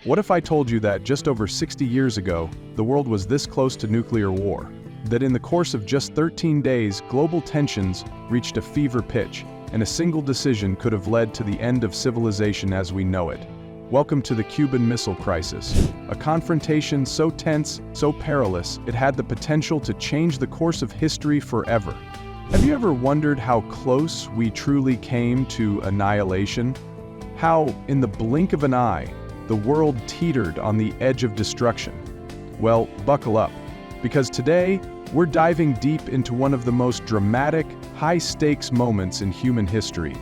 What if I told you that just over 60 years ago, the world was this close to nuclear war? That in the course of just 13 days, global tensions reached a fever pitch, and a single decision could have led to the end of civilization as we know it. Welcome to the Cuban Missile Crisis, a confrontation so tense, so perilous, it had the potential to change the course of history forever. Have you ever wondered how close we truly came to annihilation? How, in the blink of an eye, the world teetered on the edge of destruction? Well, buckle up, because today, we're diving deep into one of the most dramatic, high-stakes moments in human history.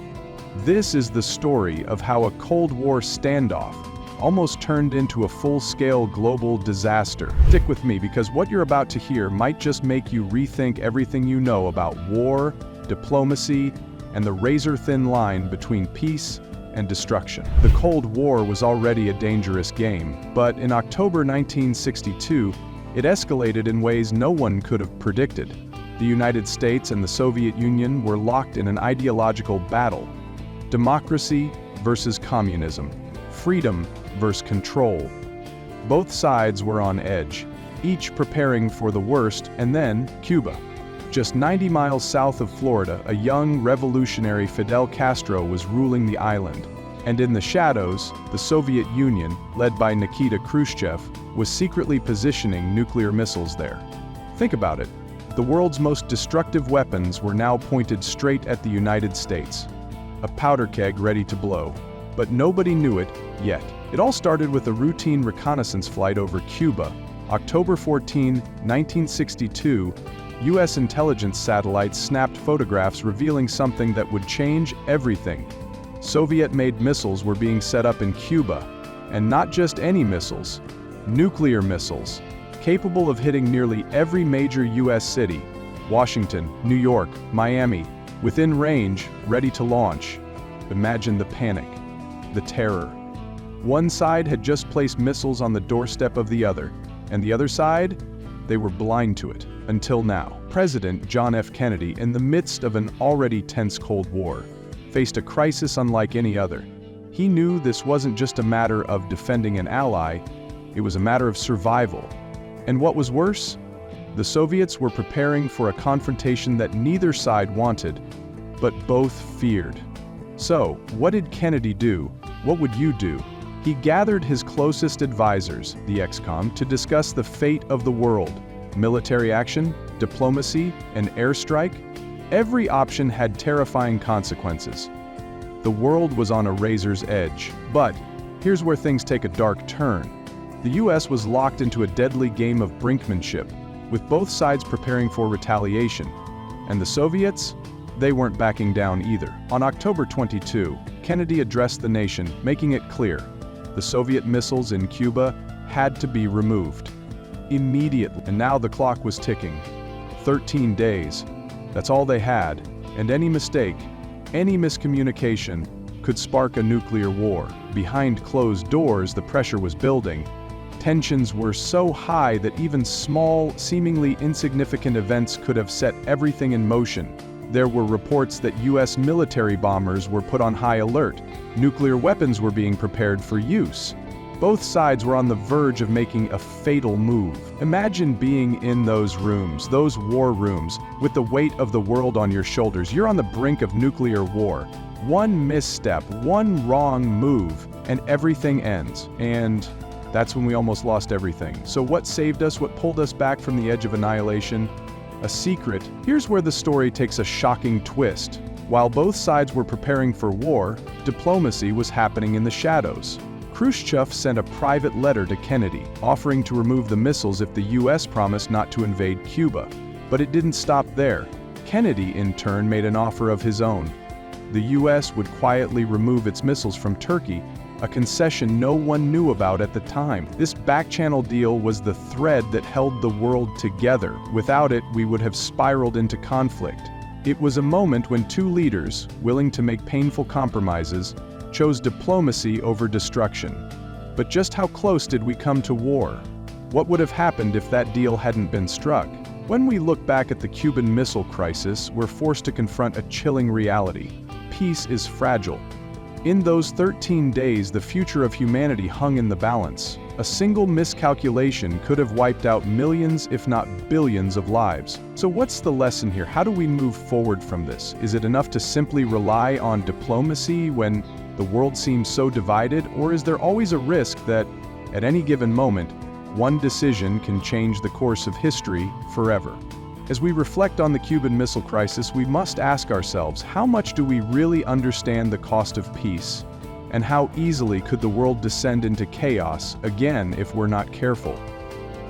This is the story of how a Cold War standoff almost turned into a full-scale global disaster. Stick with me, because what you're about to hear might just make you rethink everything you know about war, diplomacy, and the razor-thin line between peace and destruction. The Cold War was already a dangerous game, but in October 1962, it escalated in ways no one could have predicted. The United States and the Soviet Union were locked in an ideological battle. Democracy versus communism. Freedom versus control. Both sides were on edge, each preparing for the worst, and then Cuba. Just 90 miles south of Florida, a young revolutionary Fidel Castro was ruling the island. And in the shadows, the Soviet Union, led by Nikita Khrushchev, was secretly positioning nuclear missiles there. Think about it. The world's most destructive weapons were now pointed straight at the United States. A powder keg ready to blow. But nobody knew it yet. It all started with a routine reconnaissance flight over Cuba. October 14, 1962, U.S. intelligence satellites snapped photographs revealing something that would change everything. Soviet-made missiles were being set up in Cuba, and not just any missiles, nuclear missiles, capable of hitting nearly every major U.S. city, Washington, New York, Miami, within range, ready to launch. Imagine the panic, the terror. One side had just placed missiles on the doorstep of the other, and the other side, they were blind to it, until now. President John F. Kennedy, in the midst of an already tense Cold War, faced a crisis unlike any other. He knew this wasn't just a matter of defending an ally, it was a matter of survival. And what was worse? The Soviets were preparing for a confrontation that neither side wanted, but both feared. So, what did Kennedy do? What would you do? He gathered his closest advisors, the ex-com, to discuss the fate of the world. Military action, diplomacy, an airstrike? Every option had terrifying consequences. The world was on a razor's edge. But here's where things take a dark turn. The U.S. was locked into a deadly game of brinkmanship, with both sides preparing for retaliation. And the Soviets? They weren't backing down either. On October 22, Kennedy addressed the nation, making it clear the Soviet missiles in Cuba had to be removed. Immediately. And now the clock was ticking. 13 days. That's all they had, and any mistake, any miscommunication, could spark a nuclear war. Behind closed doors, the pressure was building. Tensions were so high that even small, seemingly insignificant events could have set everything in motion. There were reports that U.S. military bombers were put on high alert. Nuclear weapons were being prepared for use. Both sides were on the verge of making a fatal move. Imagine being in those rooms, those war rooms, with the weight of the world on your shoulders. You're on the brink of nuclear war. One misstep, one wrong move, and everything ends. And that's when we almost lost everything. So what saved us? What pulled us back from the edge of annihilation? A secret. Here's where the story takes a shocking twist. While both sides were preparing for war, diplomacy was happening in the shadows. Khrushchev sent a private letter to Kennedy, offering to remove the missiles if the U.S. promised not to invade Cuba. But it didn't stop there. Kennedy, in turn, made an offer of his own. The U.S. would quietly remove its missiles from Turkey, a concession no one knew about at the time. This back-channel deal was the thread that held the world together. Without it, we would have spiraled into conflict. It was a moment when two leaders, willing to make painful compromises, chose diplomacy over destruction. But just how close did we come to war? What would have happened if that deal hadn't been struck? When we look back at the Cuban Missile Crisis, we're forced to confront a chilling reality. Peace is fragile. In those 13 days, the future of humanity hung in the balance. A single miscalculation could have wiped out millions, if not billions, of lives. So what's the lesson here? How do we move forward from this? Is it enough to simply rely on diplomacy when the world seems so divided, or is there always a risk that, at any given moment, one decision can change the course of history forever? As we reflect on the Cuban Missile Crisis, we must ask ourselves, how much do we really understand the cost of peace? And how easily could the world descend into chaos again if we're not careful?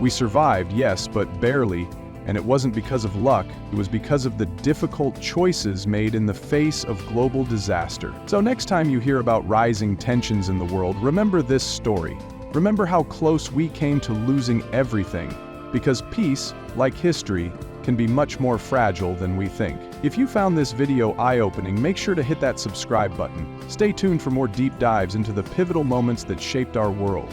We survived, yes, but barely, and it wasn't because of luck, it was because of the difficult choices made in the face of global disaster. So next time you hear about rising tensions in the world, remember this story. Remember how close we came to losing everything, because peace, like history, can be much more fragile than we think. If you found this video eye-opening, make sure to hit that subscribe button. Stay tuned for more deep dives into the pivotal moments that shaped our world.